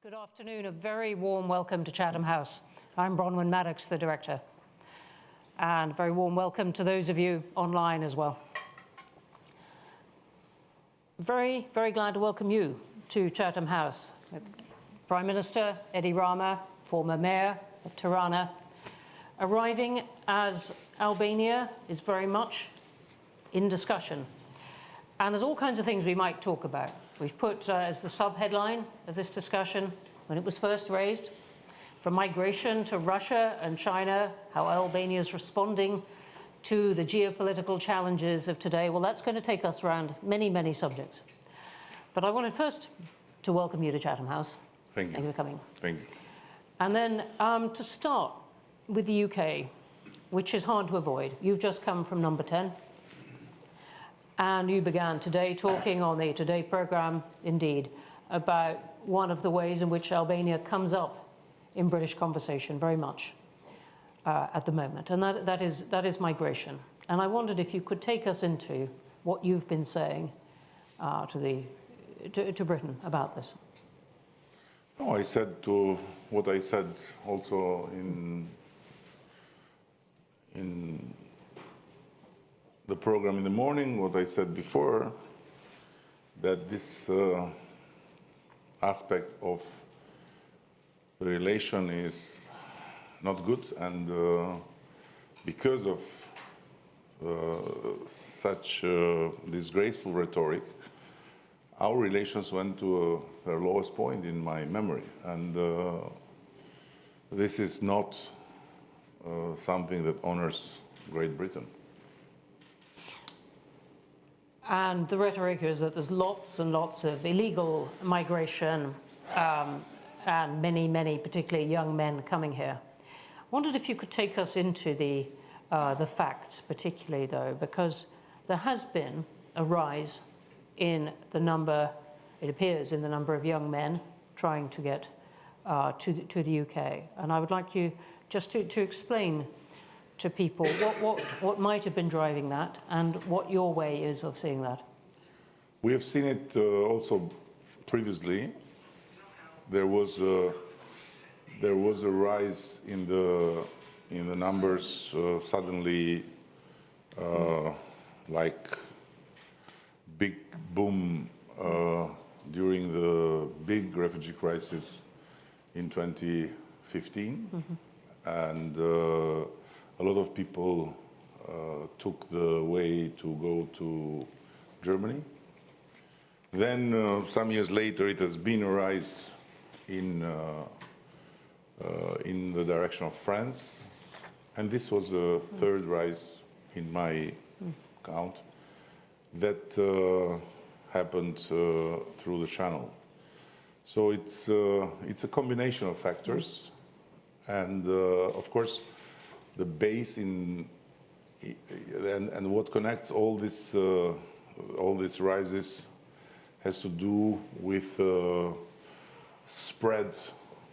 Good afternoon. A very warm welcome to Chatham House. I'm Bronwyn Maddox, the director. And a very warm welcome to those of you online as well. Very, very glad to welcome you to Chatham House. Prime Minister Edi Rama, former mayor of Tirana, arriving as Albania is very much in discussion. And there's all kinds of things we might talk about. We've put as the sub-headline of this discussion, when it was first raised, from migration to Russia and China, how Albania is responding to the geopolitical challenges of today. Well, that's going to take us around many, many subjects. But I wanted first to welcome you to Chatham House. Thank you. Thank you for coming. Thank you. And then to start with the UK, which is hard to avoid. You've just come from number 10. And you began today talking on the Today programme, indeed, about one of the ways in which Albania comes up in British conversation very much at the moment, and that is migration. And I wondered if you could take us into what you've been saying to Britain about this. No, I said to what I said also in the program in the morning, what I said before, that this aspect of the relation is not good, and because of such disgraceful rhetoric, our relations went to their lowest point in my memory, and this is not something that honors Great Britain. And the rhetoric is that there's lots and lots of illegal migration and many, many, particularly young men coming here. I wondered if you could take us into the facts, particularly though, because there has been a rise in the number, it appears, in the number of young men trying to get to the UK. And I would like you just to explain to people what might have been driving that and what your way is of seeing that. We have seen it also previously. There was a rise in the numbers suddenly, like big boom during the big refugee crisis in 2015, and a lot of people took the way to go to Germany. Then some years later, it has been a rise in the direction of France, and this was the third rise in my count that happened through the channel. So it's a combination of factors, and of course, the base and what connects all these rises has to do with spread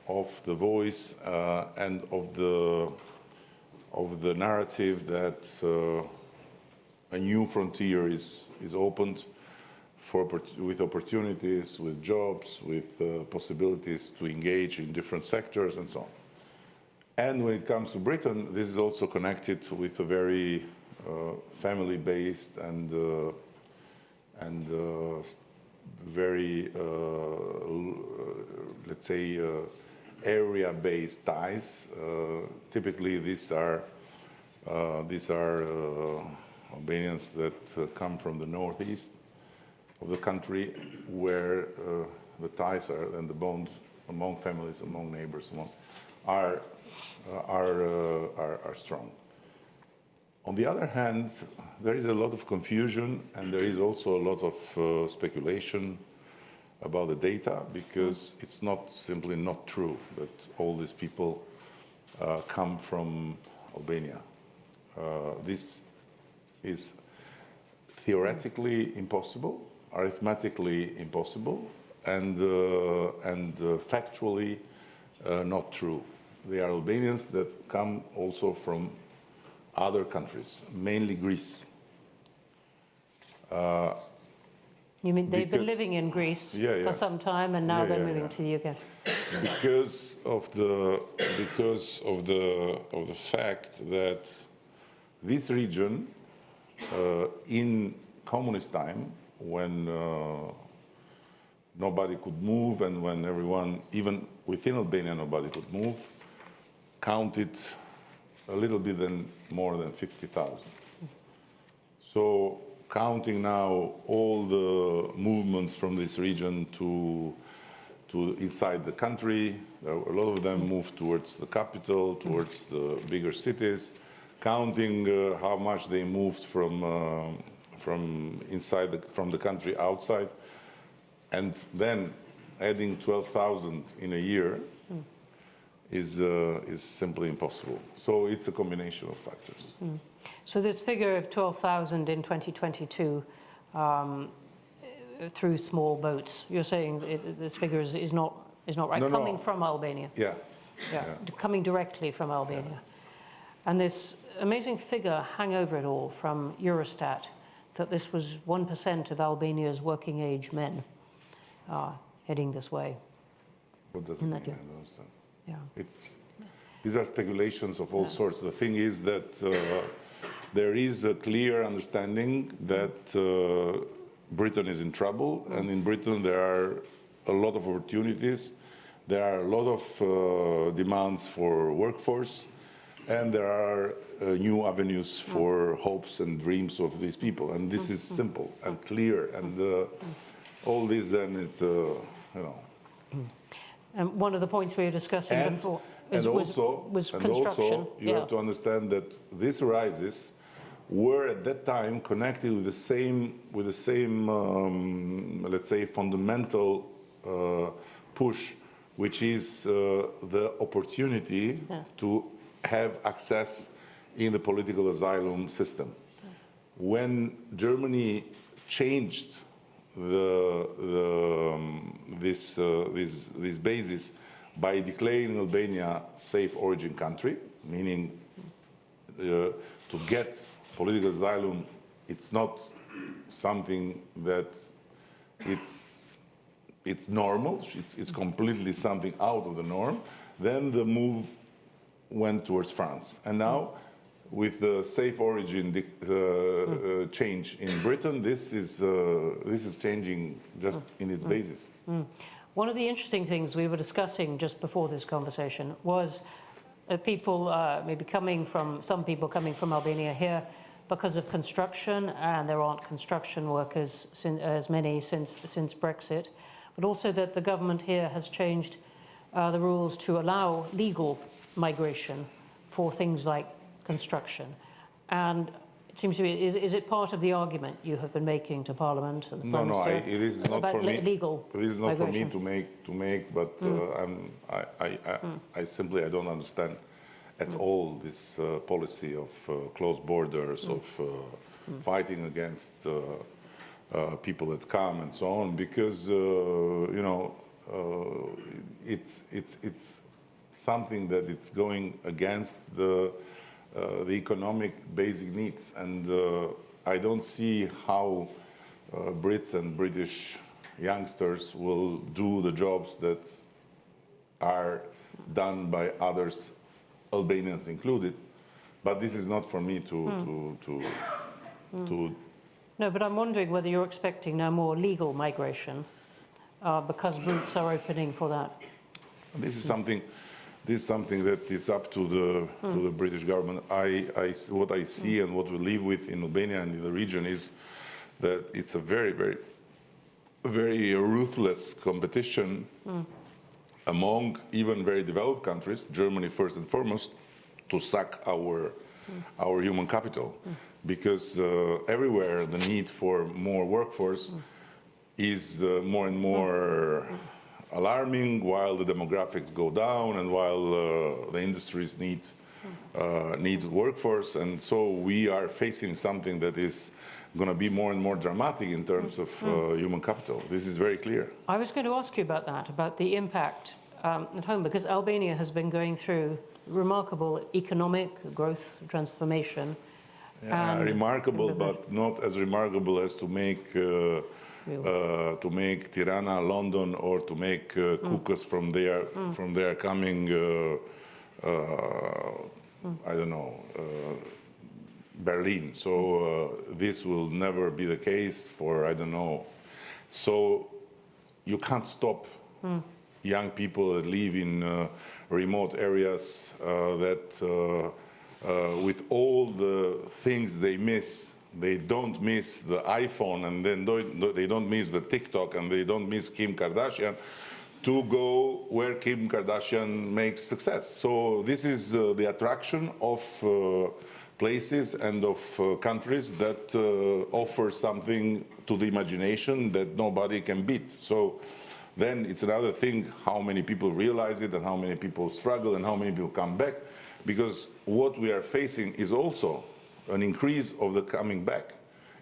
of the voice and of the narrative that a new frontier is opened with opportunities, with jobs, with possibilities to engage in different sectors and so on. And when it comes to Britain, this is also connected with a very family-based and very, let's say, area-based ties. Typically, these are Albanians that come from the northeast of the country, where the ties and the bonds among families, among neighbors, are strong. On the other hand, there is a lot of confusion, and there is also a lot of speculation about the data, because it's not simply not true that all these people come from Albania. This is theoretically impossible, arithmetically impossible, and factually not true. They are Albanians that come also from other countries, mainly Greece. You mean they've been living in Greece for some time, and now they're moving to the UK? because of the fact that this region, in communist time, when nobody could move and when everyone, even within Albania, nobody could move, counted a little bit more than 50,000. So counting now all the movements from this region to inside the country, a lot of them moved towards the capital, towards the bigger cities, counting how much they moved from the country outside, and then adding 12,000 in a year is simply impossible. So it's a combination of factors. So this figure of 12,000 in 2022 through small boats, you're saying this figure is not right, No, coming from Albania? Yeah. Coming directly from Albania. Yeah. And this amazing figure hang over it all from Eurostat, that this was 1% of Albania's working age men heading this way. What does it mean? I don't understand. Yeah. These are speculations of all sorts. The thing is that there is a clear understanding that Britain is in trouble, and in Britain there are a lot of opportunities, there are a lot of demands for workforce, and there are new avenues for hopes and dreams of these people. And this is simple and clear, and all this then is, And one of the points we were discussing before was construction. Also, you have to understand that these rises were at that time connected with the same, let's say, fundamental push, which is the opportunity to have access in the political asylum system. When Germany changed this basis by declaring Albania safe origin country, meaning to get political asylum, it's not something that it's normal, it's completely something out of the norm, then the move went towards France. And now, with the safe origin change in Britain, this is changing just in its basis. One of the interesting things we were discussing just before this conversation was people some people coming from Albania here because of construction, and there aren't construction workers as many since Brexit, but also that the government here has changed the rules to allow legal migration for things like construction. And it seems to me, is it part of the argument you have been making to Parliament and the Prime Minister? It is not for me. Legal it is not migration. for me to make. But I simply don't understand at all this policy of closed borders, of fighting against people that come and so on, because it's something that it's going against the economic basic needs, and I don't see how Brits and British youngsters will do the jobs that are done by others, Albanians included. But this is not for me to No, but I'm wondering whether you're expecting now more legal migration because routes are opening for that. This is something that is up to the British government. What I see and what we live with in Albania and in the region is that it's a very, very, very ruthless competition among even very developed countries, Germany first and foremost, to suck our human capital, because everywhere the need for more workforce is more and more alarming, while the demographics go down and while the industries need workforce. And so we are facing something that is going to be more and more dramatic in terms of human capital. This is very clear. I was going to ask you about that, about the impact at home, because Albania has been going through remarkable economic growth transformation, Remarkable, but not as remarkable as to make Tirana, London, or to make cookers from there coming. I don't know, Berlin. So this will never be the case for, I don't know. So you can't stop young people that live in remote areas that with all the things they miss, they don't miss the iPhone, and then they don't miss the TikTok, and they don't miss Kim Kardashian, to go where Kim Kardashian makes success. So this is the attraction of places and of countries that offer something to the imagination that nobody can beat. So then it's another thing how many people realize it and how many people struggle and how many people come back, because what we are facing is also an increase of the coming back.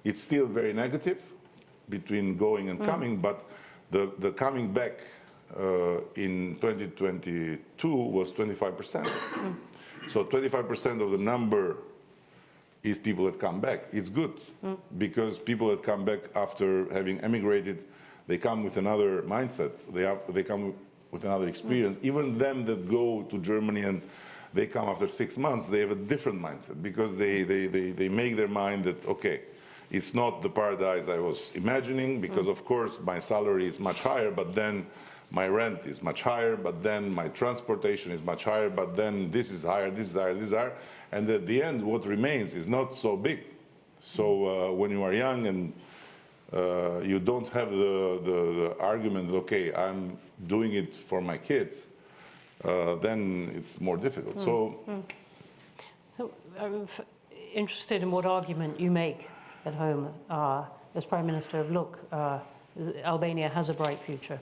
It's still very negative between going and coming, but the coming back in 2022 was 25%. So 25% of the number is people that come back. It's good because people that come back after having emigrated, they come with another mindset. They come with another experience. Even them that go to Germany and they come after 6 months, they have a different mindset because they make their mind that, okay, it's not the paradise I was imagining because, of course, my salary is much higher, but then my rent is much higher, but then my transportation is much higher, but then this is higher, this is higher, this is higher. And at the end, what remains is not so big. So when you are young and you don't have the argument, okay, I'm doing it for my kids, then it's more difficult. So I'm interested in what argument you make at home as Prime Minister of, look, Albania has a bright future.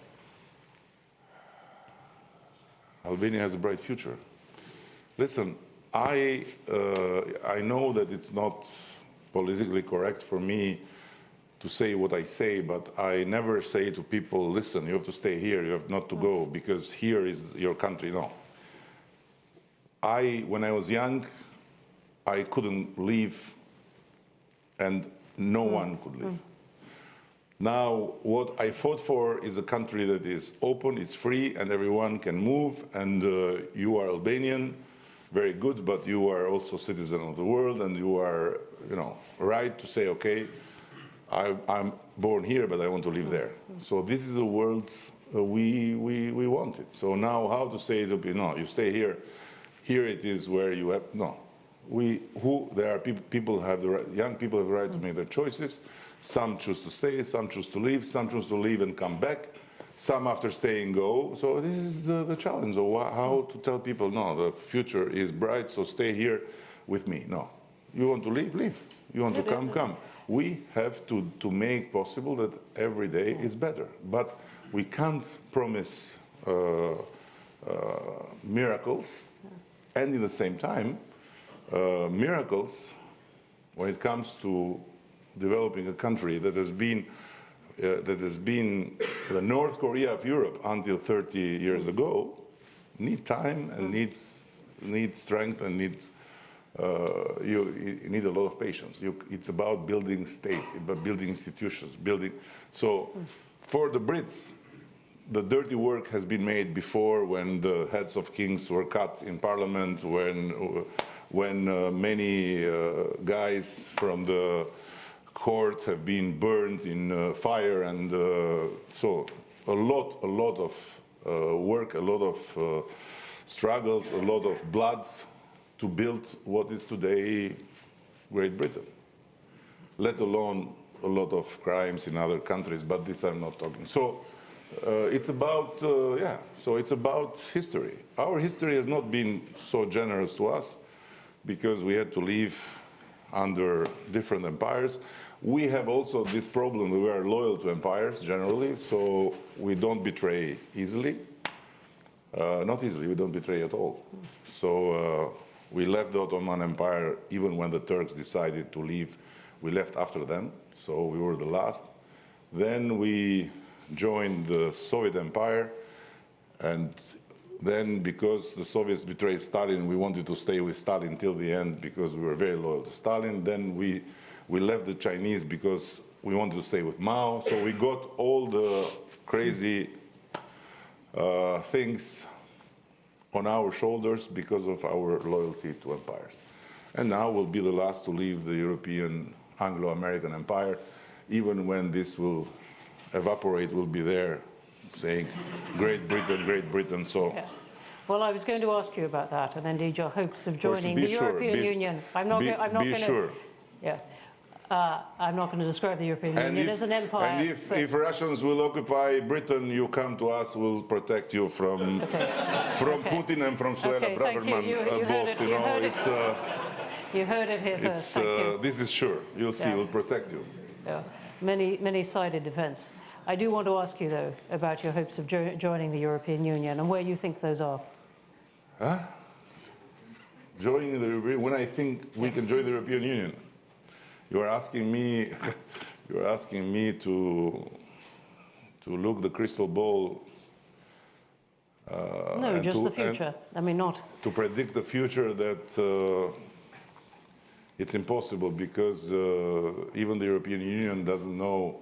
Albania has a bright future. Listen, I know that it's not politically correct for me to say what I say, but I never say to people, listen, you have to stay here, you have not to go, because here is your country. No. When I was young, I couldn't leave, and no one could leave. Now, what I fought for is a country that is open, it's free, and everyone can move, and you are Albanian, very good, but you are also citizen of the world, and you are, right to say, okay, I'm born here, but I want to live there. So this is the world we wanted. So now how to say to people, no, you stay here. Here it is where you have, no. There are people have the right, young people have the right to make their choices. Some choose to stay, some choose to leave, some choose to leave and come back. Some after staying go. So this is the challenge of how to tell people, no, the future is bright, so stay here with me. No. You want to leave? Leave. You want to come? Come. We have to make possible that every day is better. But we can't promise miracles, and in the same time, miracles when it comes to developing a country that has been the North Korea of Europe until 30 years ago, need time and need strength and you need a lot of patience. It's about building state, about building institutions, So for the Brits, the dirty work has been made before, when the heads of kings were cut in parliament, when many guys from the court have been burned in fire, and so a lot of work, a lot of struggles, a lot of blood to build what is today Great Britain, let alone a lot of crimes in other countries, but this I'm not talking. So it's about, so it's about history. Our history has not been so generous to us because we had to live under different empires. We have also this problem that we are loyal to empires generally, so we don't betray easily. Not easily, we don't betray at all. So we left the Ottoman Empire even when the Turks decided to leave. We left after them, so we were the last. Then we joined the Soviet Empire, and Then, because the Soviets betrayed Stalin, we wanted to stay with Stalin till the end because we were very loyal to Stalin. Then we left the Chinese because we wanted to stay with Mao. So we got all the crazy things on our shoulders because of our loyalty to empires. And now we'll be the last to leave the European Anglo-American empire. Even when this will evaporate, we'll be there saying, Great Britain, so. Yeah. Well, I was going to ask you about that, and indeed your hopes of joining the European Union. I'm not going to. Yeah. I'm not going to describe the European Union as an empire. And if Russians will occupy Britain, you come to us, we'll protect you from Putin and from Suella Braverman, both. You heard it here first. This is sure. You'll see. We'll protect you. Yeah. Many-sided defence. I do want to ask you, though, about your hopes of joining the European Union and where you think those are. Huh? Joining the European, when I think we can join the European Union. You are asking me to look the crystal ball. No, just the future. I mean, not to predict the future. That it's impossible because even the European Union doesn't know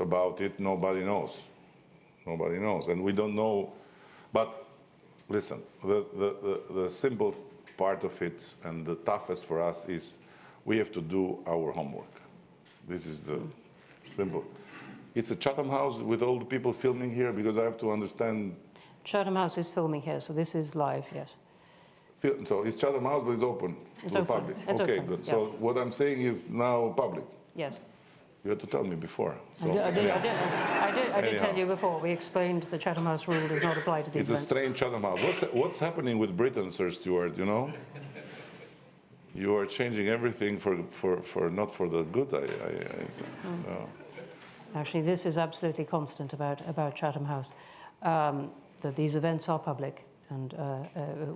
about it. Nobody knows, and we don't know. But listen, the simple part of it and the toughest for us is we have to do our homework. This is the simple. It's a Chatham House with all the people filming here because I have to understand. Chatham House is filming here, so this is live, yes. So it's Chatham House, but it's open to the public. It's okay, open, good. Yeah. So what I'm saying is now public. Yes. You had to tell me before. So, I did tell you before. We explained the Chatham House rule does not apply to these events. It's a strange Chatham House. What's happening with Britain, Sir Stuart, you know? You are changing everything for not for the good, I say. Actually, this is absolutely constant about Chatham House, that these events are public and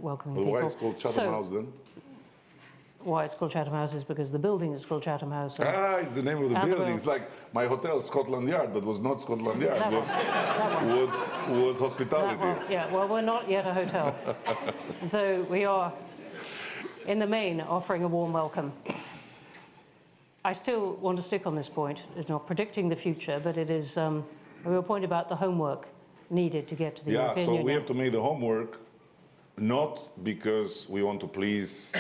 welcoming people. Why it's called Chatham House then? Why it's called Chatham House is because the building is called Chatham House. It's the name of the building. It's like my hotel, Scotland Yard, but was not Scotland Yard. Was hospitality. Well, we're not yet a hotel, though we are, in the main, offering a warm welcome. I still want to stick on this point. It's not predicting the future, but it is a real point about the homework needed to get to the European Union. We have to make the homework, not because we want to please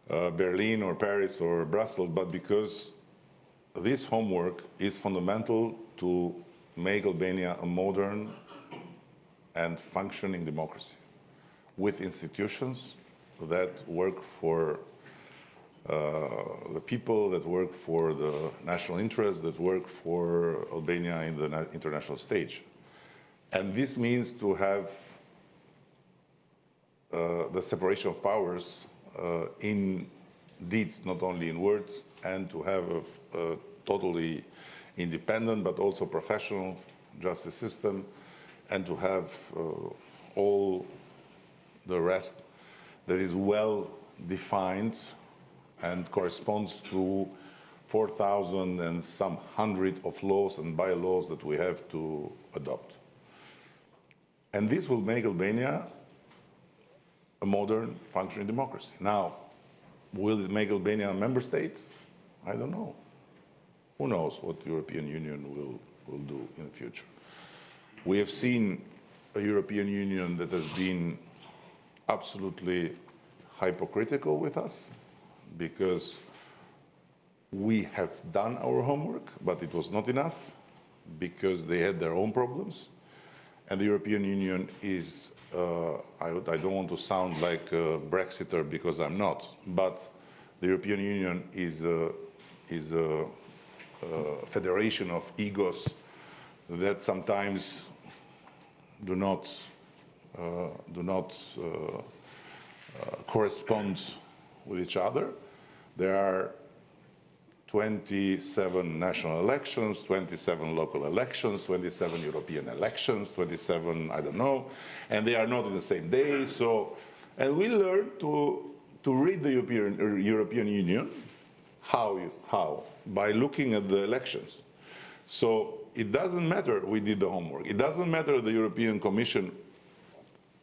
Berlin or Paris or Brussels, but because this homework is fundamental to make Albania a modern and functioning democracy with institutions that work for the people, that work for the national interests, that work for Albania in the international stage. And this means to have the separation of powers in deeds, not only in words, and to have a totally independent but also professional justice system, and to have all the rest that is well defined and corresponds to 4,000 and some hundred of laws and bylaws that we have to adopt. And this will make Albania a modern, functioning democracy. Now, will it make Albania a member state? I don't know. Who knows what the European Union will do in the future? We have seen a European Union that has been absolutely hypocritical with us because we have done our homework, but it was not enough because they had their own problems. And the European Union is, I don't want to sound like a Brexiter because I'm not, but the European Union is a federation of egos that sometimes do not correspond with each other. There are 27 national elections, 27 local elections, 27 European elections, 27, I don't know, and they are not on the same day. So, and we learned to read the European Union. How? By looking at the elections. So it doesn't matter we did the homework. It doesn't matter the European Commission,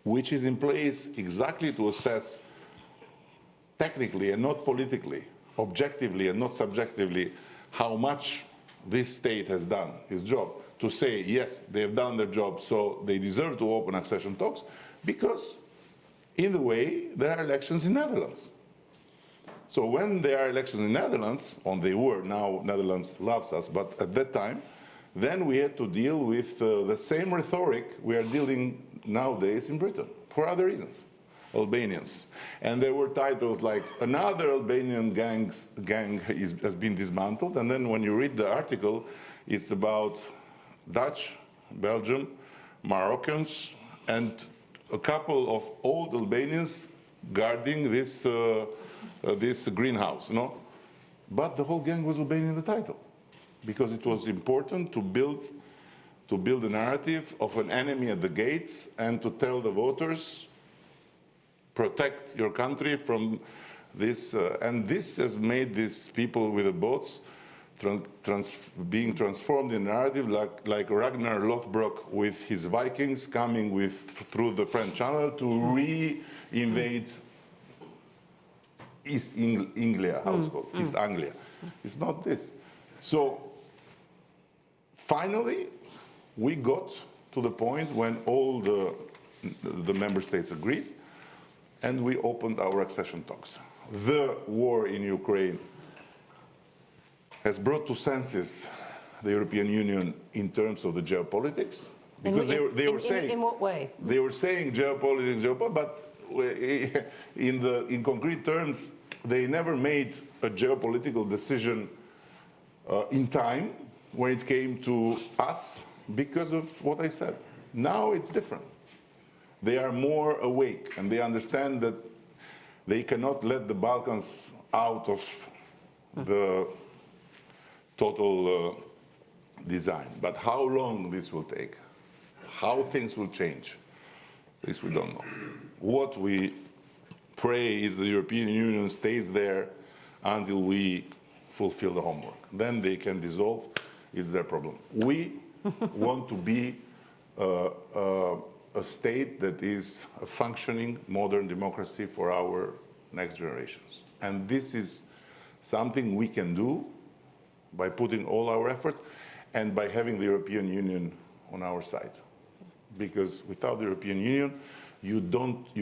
which is in place exactly to assess technically and not politically, objectively and not subjectively, how much this state has done its job, to say, yes, they have done their job, so they deserve to open accession talks, because in the way, there are elections in Netherlands. So when there are elections in Netherlands, now Netherlands loves us, but at that time, then we had to deal with the same rhetoric we are dealing nowadays in Britain, for other reasons. Albanians. And there were titles like, another Albanian gang has been dismantled, and then when you read the article, it's about Dutch, Belgium, Moroccans, and a couple of old Albanians guarding this greenhouse, no? But the whole gang was Albanian in the title, because it was important to build a narrative of an enemy at the gates and to tell the voters, protect your country from this. And this has made these people with the boats being transformed in narrative, like Ragnar Lothbrok with his Vikings coming through the French Channel to re-invade East Anglia, how it's called, East Anglia. It's not this. So finally, we got to the point when all the member states agreed, and we opened our accession talks. The war in Ukraine has brought to senses the European Union in terms of the geopolitics, because they were saying, in what way? They were saying geopolitics, but in concrete terms, they never made a geopolitical decision in time when it came to us, because of what I said. Now it's different. They are more awake, and they understand that they cannot let the Balkans out of the total design. But how long this will take, how things will change, this we don't know. What we pray is the European Union stays there until we fulfill the homework. Then they can dissolve, it's their problem. We want to be a state that is a functioning modern democracy for our next generations. And this is something we can do by putting all our efforts and by having the European Union on our side. Because without the European Union, you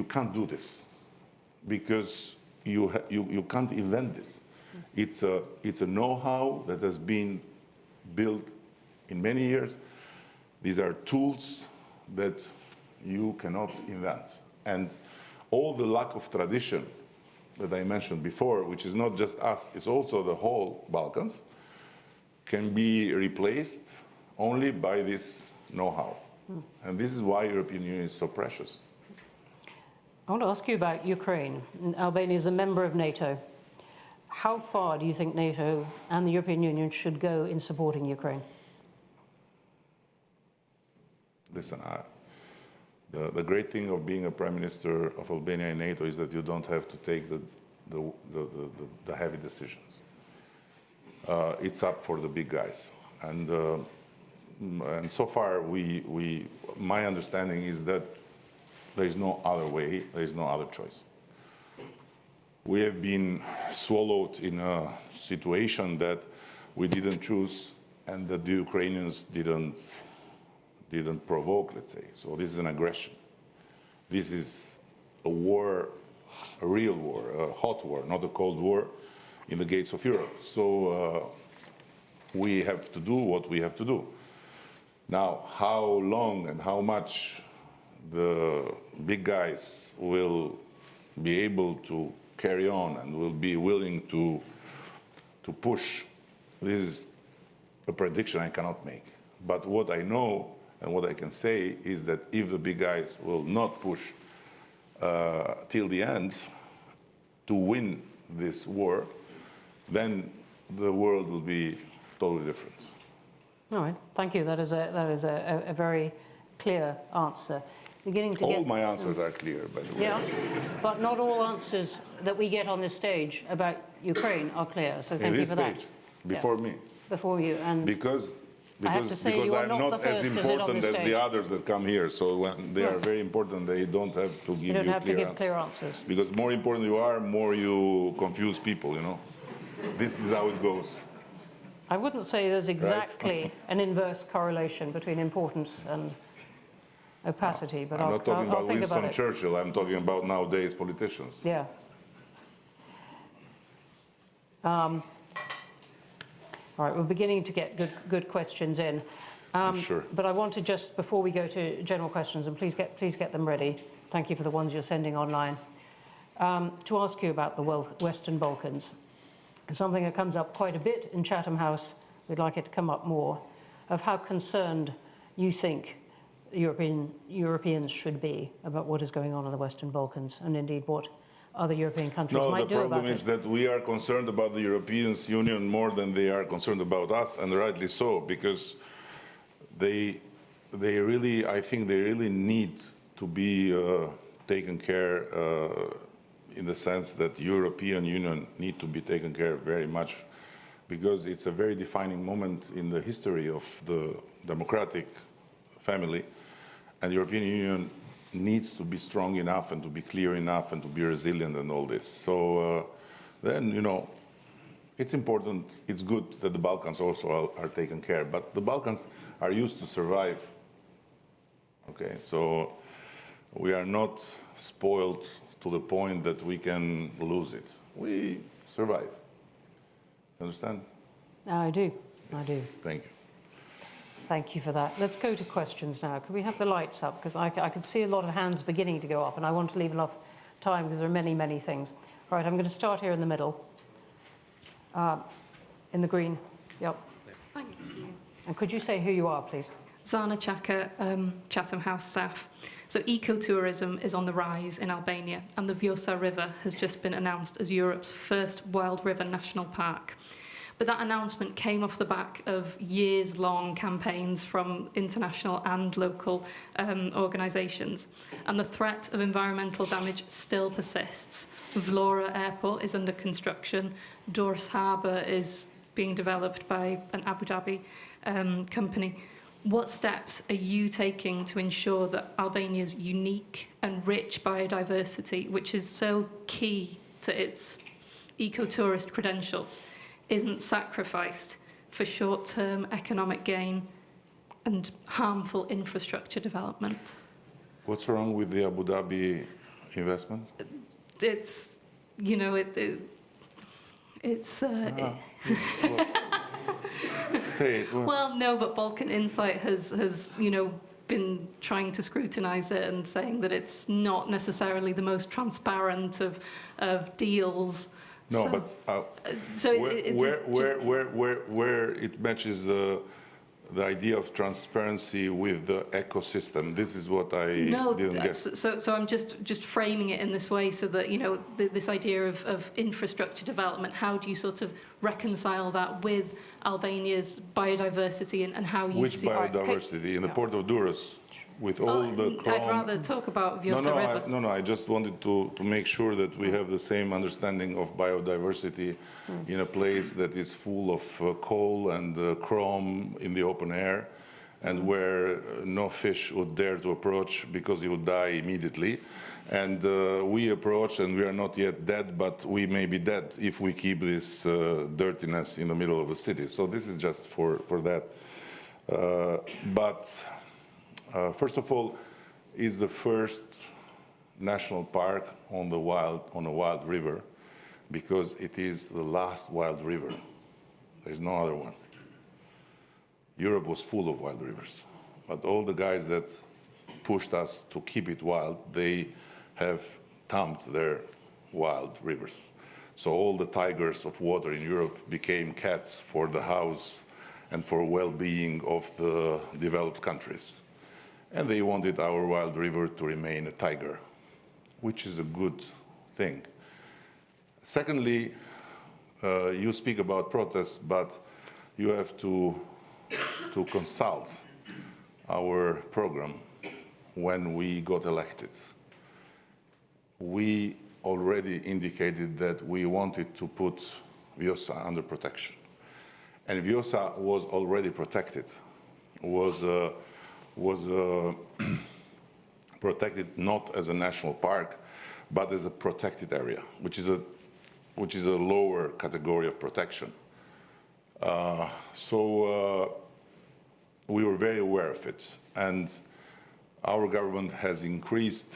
can't do this, because you can't invent this. It's a know-how that has been built in many years. These are tools that you cannot invent. And all the lack of tradition that I mentioned before, which is not just us, it's also the whole Balkans, can be replaced only by this know-how. And this is why European Union is so precious. I want to ask you about Ukraine. Albania is a member of NATO. How far do you think NATO and the European Union should go in supporting Ukraine? Listen, the great thing of being a prime minister of Albania in NATO is that you don't have to take the heavy decisions. It's up for the big guys. And so far, my understanding is that there is no other way, there is no other choice. We have been swallowed in a situation that we didn't choose and that the Ukrainians didn't provoke, let's say. So this is an aggression. This is a war, a real war, a hot war, not a cold war in the gates of Europe. So we have to do what we have to do. Now, how long and how much the big guys will be able to carry on and will be willing to push, this is a prediction I cannot make. But what I know and what I can say is that if the big guys will not push till the end to win this war, then the world will be totally different. All right, thank you. That is a very clear answer. Beginning to all my answers are clear, by the way. Yeah, but not all answers that we get on this stage about Ukraine are clear. So thank you for that. Before me. Before you, and because have to say you are I'm not not the as first to sit on important this as stage. the others that come here. So when they are very important, they don't have to give You don't have to give answers. clear answers. Because more important you are, more you confuse people, you know. This is how it goes. I wouldn't say there's exactly an inverse correlation between importance and opacity, but I'm not talking I'll about think Winston about it. Churchill. I'm talking about nowadays politicians. Yeah. All right, we're beginning to get good questions in. Sure. But I want to just, before we go to general questions, and please get them ready. Thank you for the ones you're sending online. To ask you about the Western Balkans. Something that comes up quite a bit in Chatham House, we'd like it to come up more, of how concerned you think Europeans should be about what is going on in the Western Balkans, and indeed what other European countries might do about it. No, the problem is that we are concerned about the European Union more than they are concerned about us, and rightly so, because they really, I think they really need to be taken care in the sense that European Union need to be taken care of very much, because it's a very defining moment in the history of the democratic family, and the European Union needs to be strong enough and to be clear enough and to be resilient and all this. So then, you know, it's important, it's good that the Balkans also are taken care, but the Balkans are used to survive. Okay, so we are not spoiled to the point that we can lose it. We survive. Understand? I do. Yes. I do. Thank you. Thank you for that. Let's go to questions now. Could we have the lights up? Because I can see a lot of hands beginning to go up, and I want to leave enough time because there are many, many things. All right, I'm going to start here in the middle. In the green. Yep. Thank you. And could you say who you are, please? Zana Chaka, Chatham House staff. So ecotourism is on the rise in Albania, and the Vjosa River has just been announced as Europe's first wild river national park. But that announcement came off the back of years-long campaigns from international and local organisations. And the threat of environmental damage still persists. Vlora Airport is under construction. Doris Harbour is being developed by an Abu Dhabi company. What steps are you taking to ensure that Albania's unique and rich biodiversity, which is so key to its ecotourist credentials, isn't sacrificed for short-term economic gain and harmful infrastructure development? What's wrong with the Abu Dhabi investment? It's, you know, Say it. What? well, no, but Balkan Insight has, you know, been trying to scrutinise it and saying that it's not necessarily the most transparent of deals. No, so, but so where it matches the idea of transparency with the ecosystem. This is what I didn't get. So I'm just framing it in this way so that, you know, this idea of infrastructure development, how do you sort of reconcile that with Albania's biodiversity and how you Which see... biodiversity? In the port of Durrës, with all the chrome... I'd rather talk about Vjosa River. I just wanted to make sure that we have the same understanding of biodiversity in a place that is full of coal and chrome in the open air, and where no fish would dare to approach because he would die immediately. And we approach, and we are not yet dead, but we may be dead if we keep this dirtiness in the middle of the city. So this is just for that. First of all, it's the first national park on a wild river, because it is the last wild river. There's no other one. Europe was full of wild rivers, but all the guys that pushed us to keep it wild, they have tamed their wild rivers. So all the tigers of water in Europe became cats for the house and for well-being of the developed countries. And they wanted our wild river to remain a tiger, which is a good thing. Secondly, you speak about protests, but you have to consult our program when we got elected. We already indicated that we wanted to put Vjosa under protection. And Vjosa was already protected was protected not as a national park, but as a protected area, which is a lower category of protection. So we were very aware of it, and our government has increased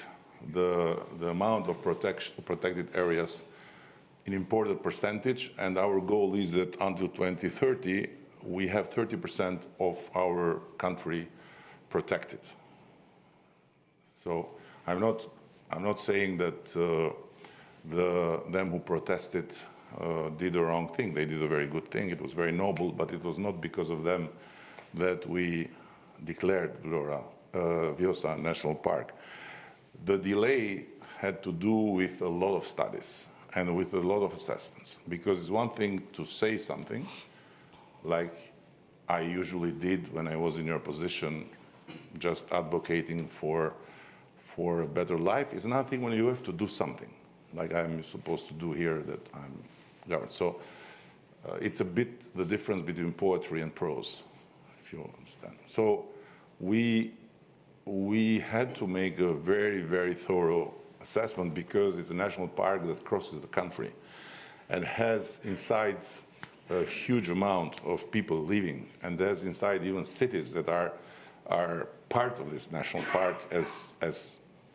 the amount of protected areas in important percentage, and our goal is that until 2030, we have 30% of our country protected. So I'm not saying that them who protested did the wrong thing. They did a very good thing. It was very noble, but it was not because of them that we declared Vjosa National Park. The delay had to do with a lot of studies and with a lot of assessments, because it's one thing to say something, like I usually did when I was in your position, just advocating for a better life. It's another thing when you have to do something, like I'm supposed to do here that I'm governed. So it's a bit the difference between poetry and prose, if you understand. So we had to make a very, very thorough assessment, because it's a national park that crosses the country and has inside a huge amount of people living, and there's inside even cities that are part of this national park as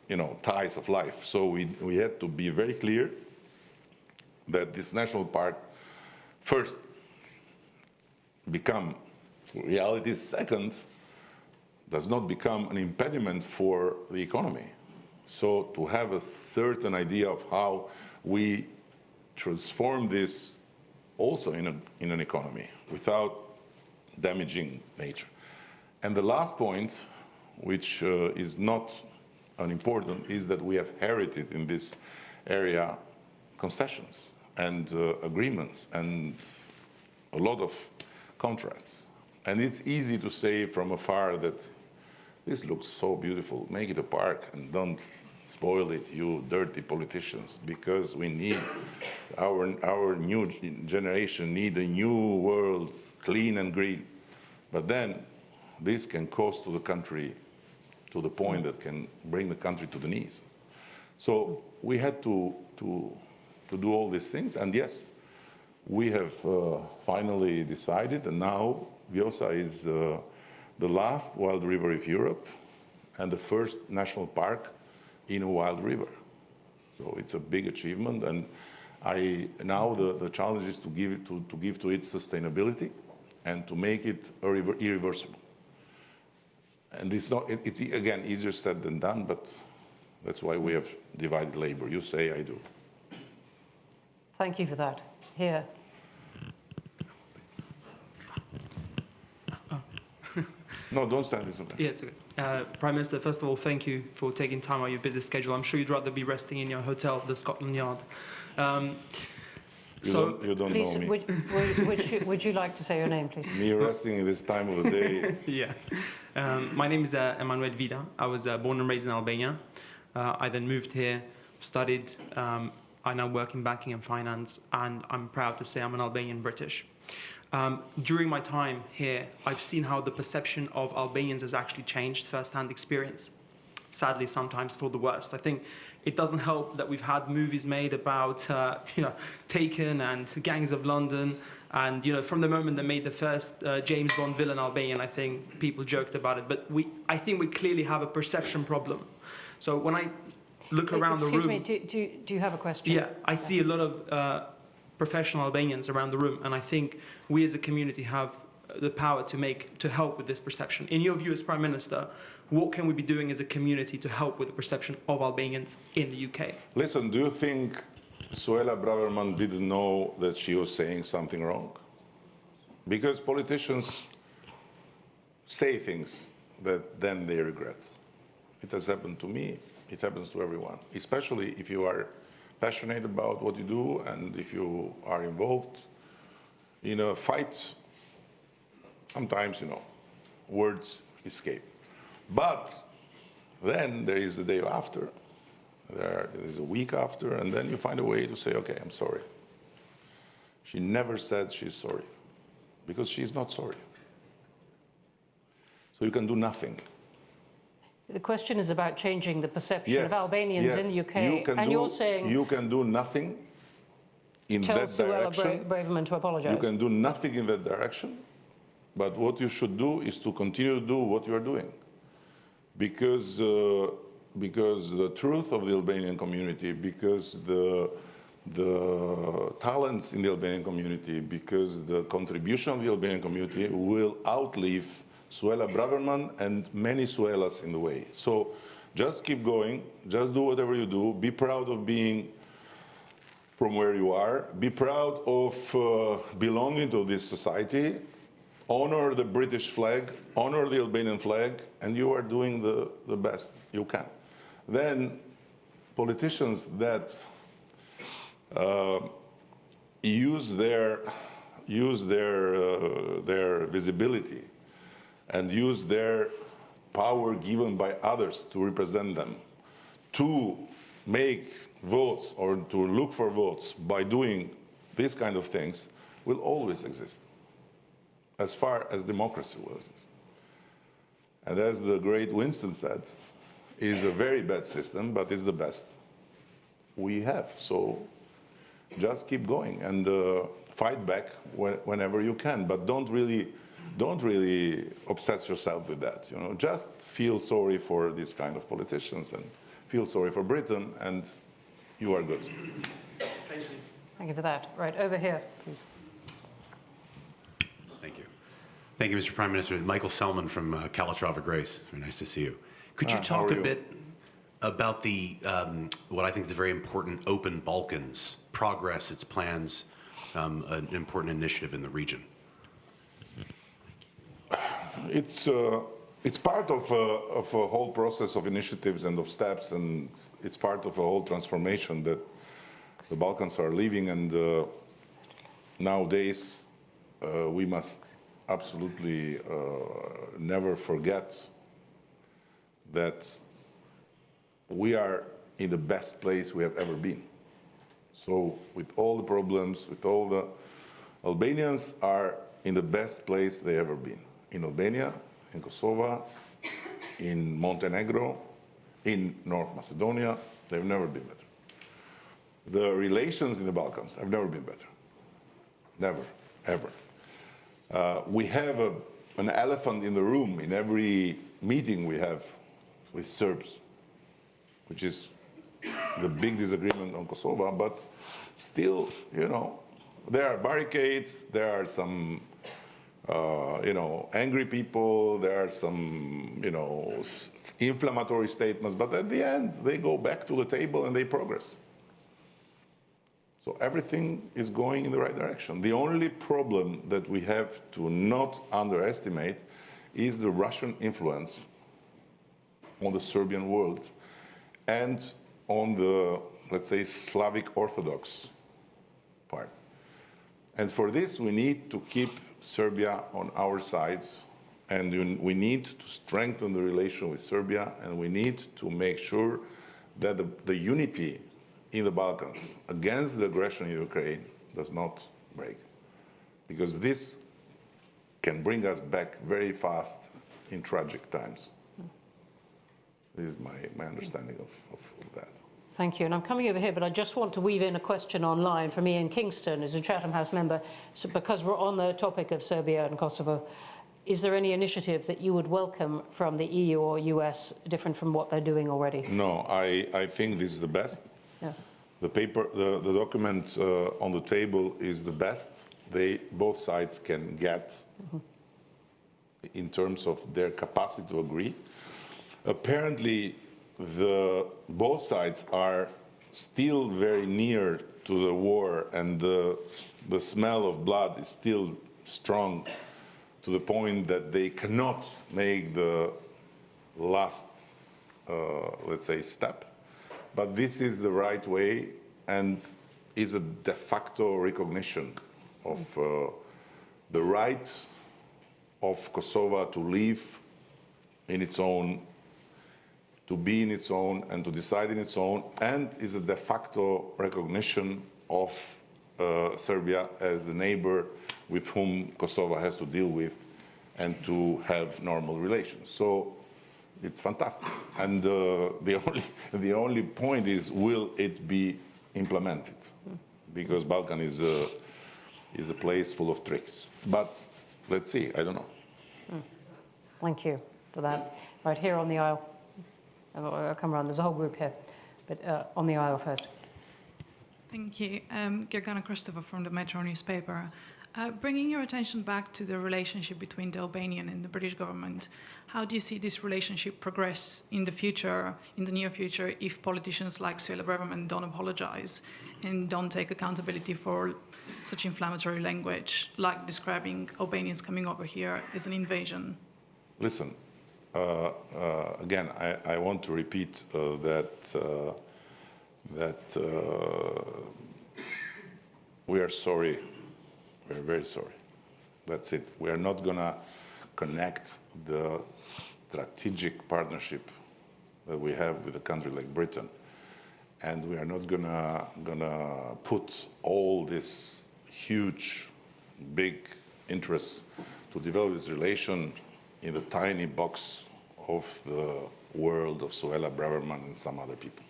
you know, ties of life. So we had to be very clear that this national park first become reality, second does not become an impediment for the economy. So to have a certain idea of how we transform this also in an economy without damaging nature. And the last point, which is not unimportant, is that we have inherited in this area concessions and agreements and a lot of contracts. And it's easy to say from afar that this looks so beautiful, make it a park and don't spoil it, you dirty politicians, because we need, our new generation need a new world, clean and green. But then this can cost to the country to the point that can bring the country to the knees. So we had to do all these things, and yes, we have finally decided, and now Vjosa is the last wild river of Europe and the first national park in a wild river. So it's a big achievement, and now the challenge is to give to it sustainability and to make it irreversible. And it's again easier said than done, but that's why we have divided labor. You say, I do. Thank you for that. Here. No, don't stand. It's okay. Yeah, it's okay. Prime Minister, first of all, thank you for taking time out of your busy schedule. I'm sure you'd rather be resting in your hotel, the Scotland Yard. You don't Please, know me. would you like to say your name, please? Me resting in this time of the day. Yeah. My name is Emanuel Vida. I was born and raised in Albania. I then moved here, studied. I now work in banking and finance, and I'm proud to say I'm an Albanian British. During my time here, I've seen how the perception of Albanians has actually changed, first-hand experience. Sadly, sometimes for the worst. I think it doesn't help that we've had movies made about, Taken and Gangs of London, and from the moment they made the first James Bond villain Albanian, I think people joked about it. But I think we clearly have a perception problem. So when I look around the room, Excuse me, do you have a question? Yeah, I see a lot of professional Albanians around the room, and I think we as a community have the power to help with this perception. In your view as Prime Minister, what can we be doing as a community to help with the perception of Albanians in the UK? Listen, do you think Suella Braverman didn't know that she was saying something wrong? Because politicians say things that then they regret. It has happened to me, it happens to everyone, especially if you are passionate about what you do and if you are involved in a fight. Sometimes, words escape. But then there is the day after, there is a week after, and then you find a way to say, okay, I'm sorry. She never said she's sorry, because she's not sorry. So you can do nothing. The question is about changing the perception Yes, of Albanians in the yes. UK. You're saying... You can do nothing in that direction. Braverman to apologise. You can do nothing in that direction, but what you should do is to continue to do what you are doing. Because the truth of the Albanian community, because the talents in the Albanian community, because the contribution of the Albanian community will outlive Suela Braverman and many Suelas in the way. So just keep going, just do whatever you do, be proud of being from where you are, be proud of belonging to this society, honor the British flag, honor the Albanian flag, and you are doing the best you can. Then politicians that use their visibility and use their power given by others to represent them to make votes or to look for votes by doing these kind of things will always exist, as far as democracy will exist. And as the great Winston said, is a very bad system, but it's the best we have. So just keep going and fight back whenever you can, but don't really obsess yourself with that. You know, just feel sorry for these kind of politicians and feel sorry for Britain, and you are good. Thank you. Thank you for that. Right, over here, please. Thank you. Thank you, Mr. Prime Minister. Michael Selman from Calatrava Grace. Very nice to see you. Could you talk a bit about the what I think is a very important open Balkans progress, its plans, an important initiative in the region? It's part of a whole process of initiatives and of steps, and it's part of a whole transformation that the Balkans are living. And nowadays, we must absolutely never forget that we are in the best place we have ever been. So with all the problems, with all the Albanians are in the best place they ever been. In Albania, in Kosovo, in Montenegro, in North Macedonia, they've never been better. The relations in the Balkans have never been better. Never, ever. We have an elephant in the room in every meeting we have with Serbs, which is the big disagreement on Kosovo, but still, you know, there are barricades, there are some, angry people, there are some, inflammatory statements, but at the end, they go back to the table and they progress. So everything is going in the right direction. The only problem that we have to not underestimate is the Russian influence on the Serbian world and on the, let's say, Slavic Orthodox part. And for this, we need to keep Serbia on our side, and we need to strengthen the relation with Serbia, and we need to make sure that the unity in the Balkans against the aggression in Ukraine does not break. Because this can bring us back very fast in tragic times. This is my understanding of that. Thank you. And I'm coming over here, but I just want to weave in a question online from Ian Kingston, who's a Chatham House member. So because we're on the topic of Serbia and Kosovo, is there any initiative that you would welcome from the EU or US different from what they're doing already? No, I think this is the best. Yeah. The paper, the document on the table is the best both sides can get in terms of their capacity to agree. Apparently, both sides are still very near to the war, and the smell of blood is still strong to the point that they cannot make the last, let's say, step. But this is the right way and is a de facto recognition of the right of Kosovo to live in its own, to be in its own, and to decide in its own, and is a de facto recognition of Serbia as the neighbor with whom Kosovo has to deal with and to have normal relations. So it's fantastic. And the only point is, will it be implemented? Because Balkan is a place full of tricks. But let's see, I don't know. Thank you for that. Right here on the aisle. I'll come around, there's a whole group here, but on the aisle first. Thank you. Gergana Christopher from the Metro newspaper. Bringing your attention back to the relationship between the Albanian and the British government, how do you see this relationship progress in the future, in the near future, if politicians like Suella Braverman don't apologize and don't take accountability for such inflammatory language, like describing Albanians coming over here as an invasion? Listen, again, I want to repeat that we are sorry. We're very sorry. That's it. We are not going to connect the strategic partnership that we have with a country like Britain, and we are not gonna put all this huge, big interest to develop this relation in the tiny box of the world of Suella Braverman and some other people.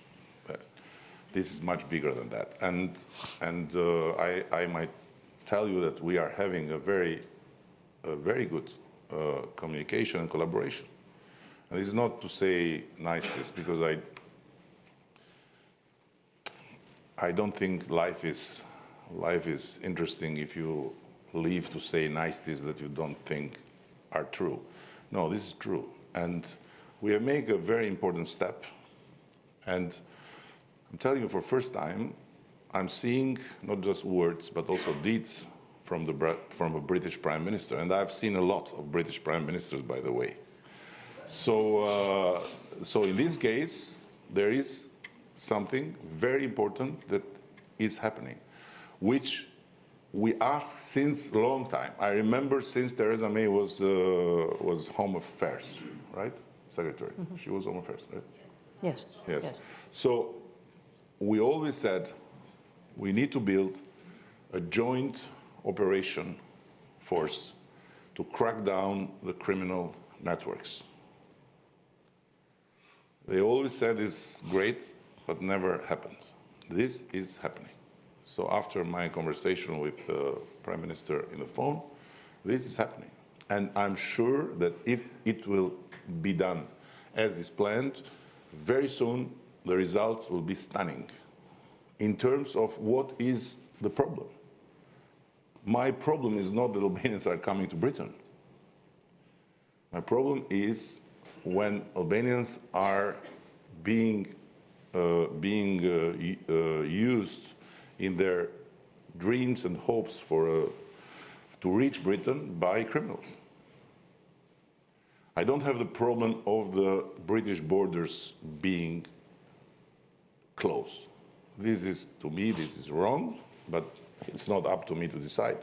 This is much bigger than that, and I might tell you that we are having a very good communication and collaboration. And this is not to say niceties, because I don't think life is interesting if you live to say niceties that you don't think are true. No, this is true, and we have made a very important step. And I'm telling you, for the first time, I'm seeing not just words, but also deeds from a British Prime Minister. And I've seen a lot of British Prime Ministers, by the way. So in this case, there is something very important that is happening, which we asked since a long time. I remember since Theresa May was Home Affairs, right? Secretary. Mm-hmm. She was Home Affairs, right? Yes. Yes. So we always said, we need to build a joint operation force to crack down the criminal networks. They always said it's great, but never happened. This is happening. So after my conversation with the Prime Minister in the phone, this is happening. And I'm sure that if it will be done as is planned, very soon the results will be stunning in terms of what is the problem. My problem is not that Albanians are coming to Britain. My problem is when Albanians are being used in their dreams and hopes to reach Britain by criminals. I don't have the problem of the British borders being closed. This is, to me, this is wrong, but it's not up to me to decide.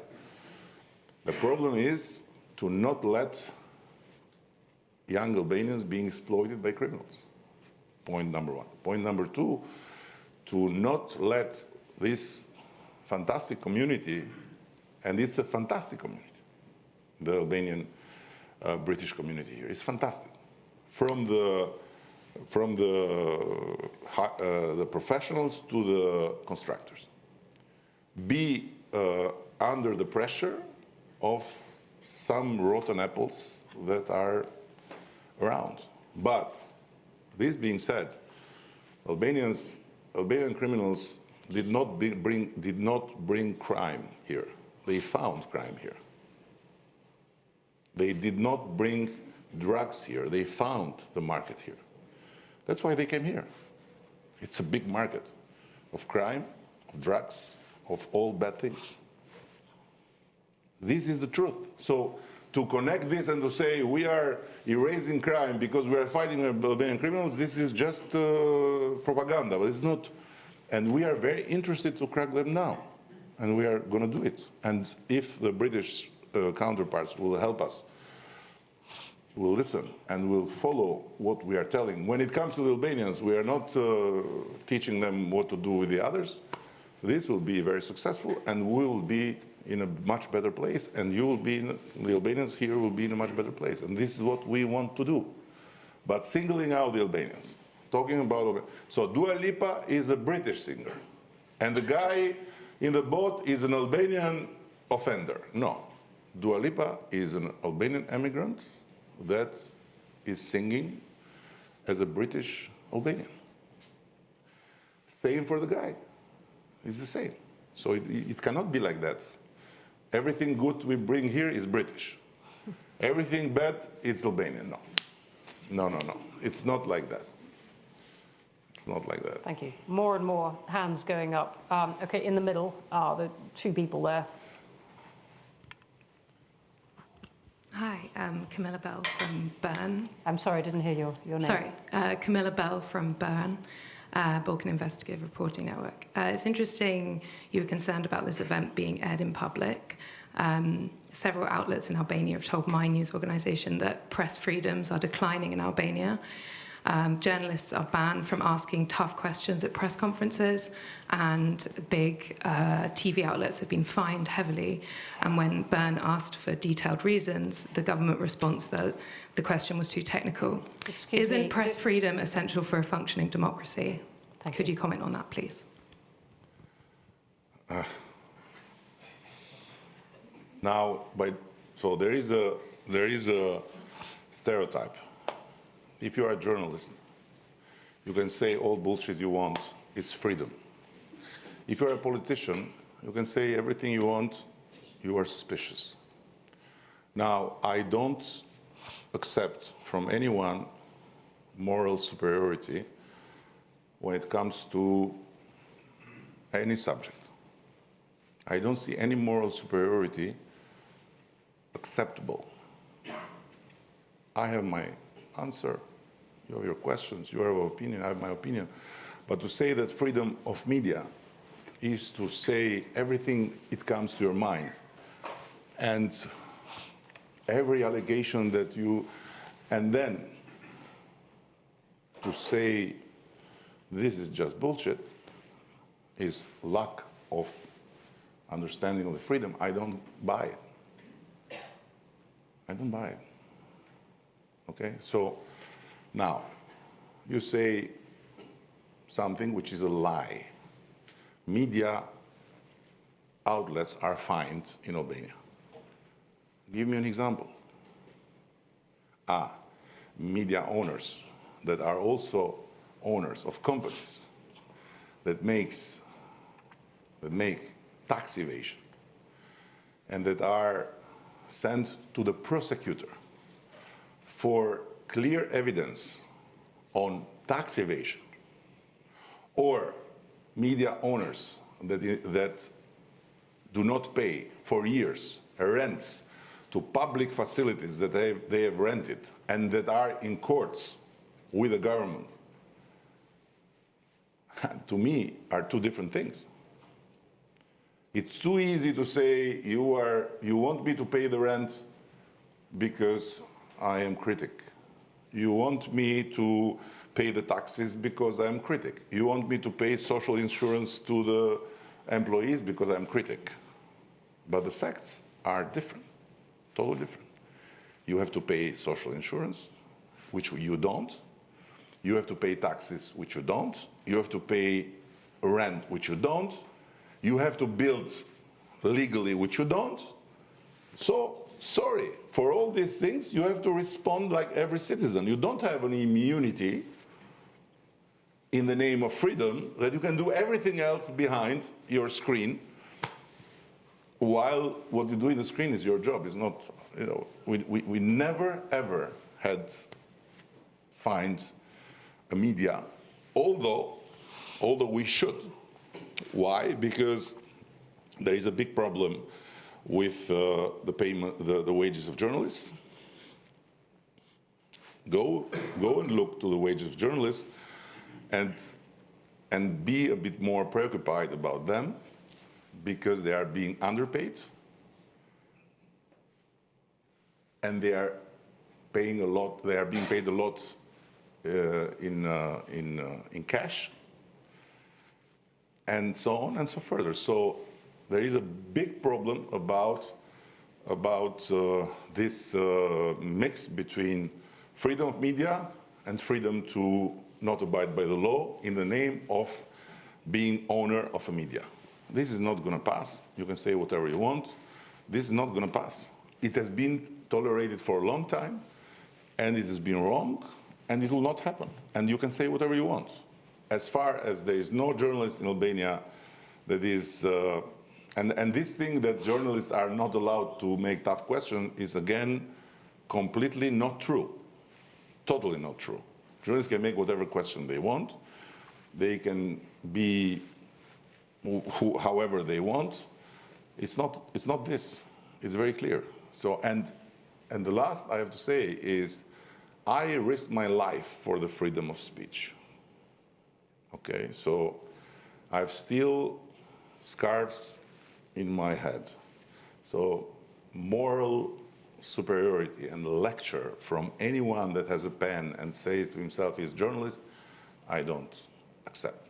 The problem is to not let young Albanians being exploited by criminals. Point number one. Point number two, to not let this fantastic community, and it's a fantastic community, the Albanian British community here. It's fantastic. From the professionals to the constructors. Be under the pressure of some rotten apples that are around. But this being said, Albanian criminals did not bring crime here. They found crime here. They did not bring drugs here. They found the market here. That's why they came here. It's a big market of crime, of drugs, of all bad things. This is the truth. So to connect this and to say we are erasing crime because we are fighting Albanian criminals, this is just propaganda, but it's not. And we are very interested to crack them now, and we are going to do it. And if the British counterparts will help us, will listen and will follow what we are telling. When it comes to the Albanians, we are not teaching them what to do with the others. This will be very successful, and we will be in a much better place, and you will be, the Albanians here will be in a much better place. And this is what we want to do. But singling out the Albanians, talking about, so Dua Lipa is a British singer, and the guy in the boat is an Albanian offender. No, Dua Lipa is an Albanian immigrant that is singing as a British Albanian. Same for the guy, it's the same. So it cannot be like that. Everything good we bring here is British. Everything bad, it's Albanian. No. No. It's not like that. It's not like that. Thank you. More and more hands going up. Okay, in the middle are the two people there. Hi, I'm Camilla Bell from Bern. I'm sorry, I didn't hear your name. Sorry, Camilla Bell from Bern, Balkan Investigative Reporting Network. It's interesting you were concerned about this event being aired in public. Several outlets in Albania have told my news organization that press freedoms are declining in Albania. Journalists are banned from asking tough questions at press conferences, and big TV outlets have been fined heavily. And when Bern asked for detailed reasons, the government response that the question was too technical. Isn't press freedom essential for a functioning democracy? Could you comment on that, please? Now, so there is a stereotype. If you are a journalist, you can say all bullshit you want. It's freedom. If you're a politician, you can say everything you want. You are suspicious. Now, I don't accept from anyone moral superiority when it comes to any subject. I don't see any moral superiority acceptable. I have my answer, you have your questions, you have your opinion, I have my opinion. But to say that freedom of media is to say everything it comes to your mind, and every allegation that you, and then to say this is just bullshit, is lack of understanding of the freedom. I don't buy it. I don't buy it. Okay, so now you say something which is a lie. Media outlets are fined in Albania. Give me an example. Media owners that are also owners of companies that make tax evasion and that are sent to the prosecutor for clear evidence on tax evasion, or media owners that do not pay for years rents to public facilities that they have rented and that are in courts with the government, to me, are two different things. It's too easy to say you want me to pay the rent because I am critic. You want me to pay the taxes because I'm critic. You want me to pay social insurance to the employees because I'm critic. But the facts are different, totally different. You have to pay social insurance, which you don't. You have to pay taxes, which you don't. You have to pay rent, which you don't. You have to build legally, which you don't. So, sorry, for all these things, you have to respond like every citizen. You don't have an immunity in the name of freedom that you can do everything else behind your screen, while what you do in the screen is your job. It's not, we never, ever had fined a media, although we should. Why? Because there is a big problem with the payment, the wages of journalists. Go and look to the wages of journalists, and be a bit more preoccupied about them, because they are being underpaid, and they are paying a lot. They are being paid a lot in cash, and so on and so further. So there is a big problem about this mix between freedom of media and freedom to not abide by the law in the name of being owner of a media. This is not going to pass. You can say whatever you want. This is not going to pass. It has been tolerated for a long time, and it has been wrong, and it will not happen. And you can say whatever you want. As far as there is no journalist in Albania that is, and this thing that journalists are not allowed to make tough questions is, again, completely not true. Totally not true. Journalists can make whatever question they want. They can be however they want. It's not this. It's very clear. So, and the last I have to say is, I risked my life for the freedom of speech. Okay, so I have still scarves in my head. So moral superiority and lecture from anyone that has a pen and says to himself he's a journalist, I don't accept.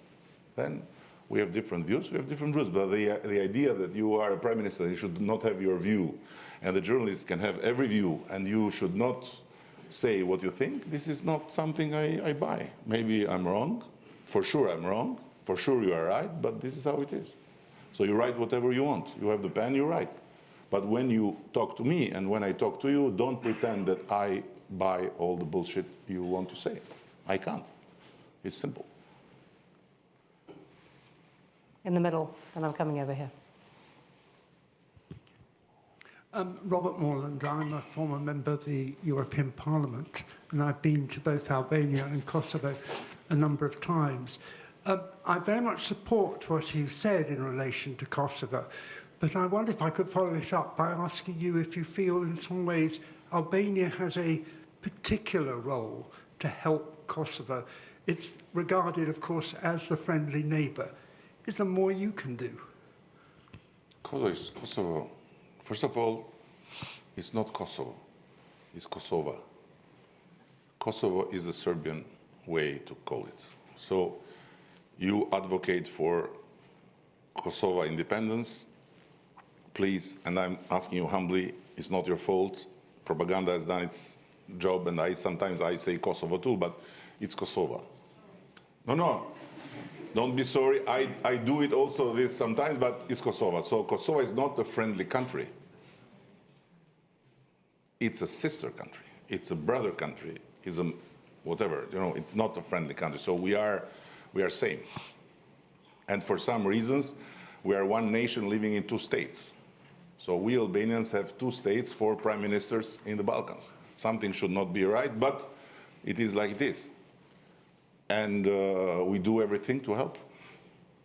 Then we have different views, we have different views, but the idea that you are a prime minister, you should not have your view, and the journalists can have every view, and you should not say what you think, this is not something I buy. Maybe I'm wrong, for sure I'm wrong, for sure you are right, but this is how it is. So you write whatever you want, you have the pen, you write. But when you talk to me, and when I talk to you, don't pretend that I buy all the bullshit you want to say. I can't. It's simple. In the middle, and I'm coming over here. Robert Morland, I'm a former member of the European Parliament, and I've been to both Albania and Kosovo a number of times. I very much support what you said in relation to Kosovo, but I wonder if I could follow it up by asking you if you feel in some ways Albania has a particular role to help Kosovo. It's regarded, of course, as the friendly neighbour. Is there more you can do? Kosovo. First of all, it's not Kosovo, it's Kosovo. Kosovo is the Serbian way to call it. So you advocate for Kosovo independence, please, and I'm asking you humbly, it's not your fault. Propaganda has done its job, and sometimes I say Kosovo too, but it's Kosovo. No. Don't be sorry, I do it also this sometimes, but it's Kosovo. So Kosovo is not a friendly country. It's a sister country. It's a brother country. It's a whatever, it's not a friendly country. So we are same. And for some reasons, we are one nation living in two states. So we Albanians have two states, 4 prime ministers in the Balkans. Something should not be right, but it is like it is. And we do everything to help.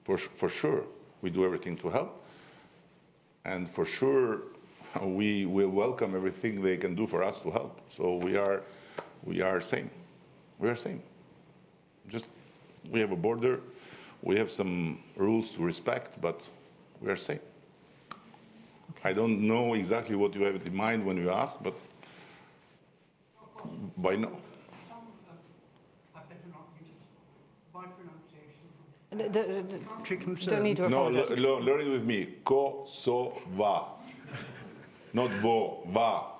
For sure, we do everything to help. And for sure, we will welcome everything they can do for us to help. So we are same. We are same. Just, we have a border, we have some rules to respect, but we are same. I don't know exactly what you have in mind when you ask, but by no. Don't need to No, apologize. learn it with me. Kosova. Not vo, va.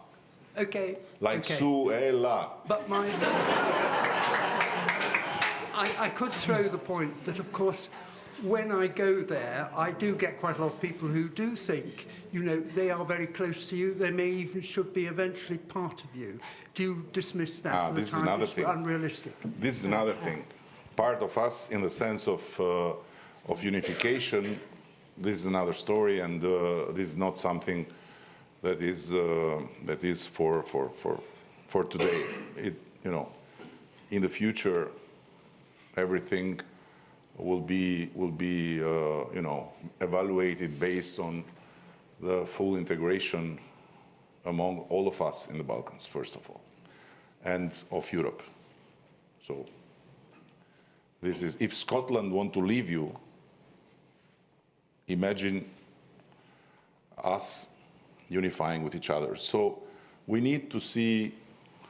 Okay. Like okay. su, e, la. But I could throw the point that, of course, when I go there, I do get quite a lot of people who do think, they are very close to you. They may even should be eventually part of you. Do you dismiss that for the This is time? another It's thing. unrealistic. This is another thing. Part of us, in the sense of unification, this is another story, and this is not something that is for today. In the future, everything will be evaluated based on the full integration among all of us in the Balkans, first of all, and of Europe. So this is, if Scotland want to leave you, imagine us unifying with each other. So we need to see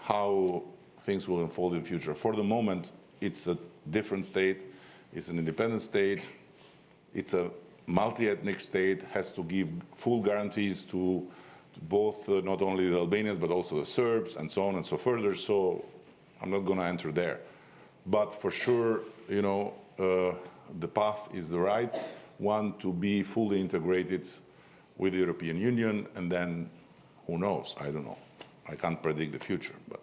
how things will unfold in the future. For the moment, it's a different state, it's an independent state, it's a multi-ethnic state has to give full guarantees to both not only the Albanians but also the Serbs and so on and so further. So I'm not going to enter there. But for sure, you know, the path is the right one to be fully integrated with the European Union, and then who knows? I don't know. I can't predict the future, but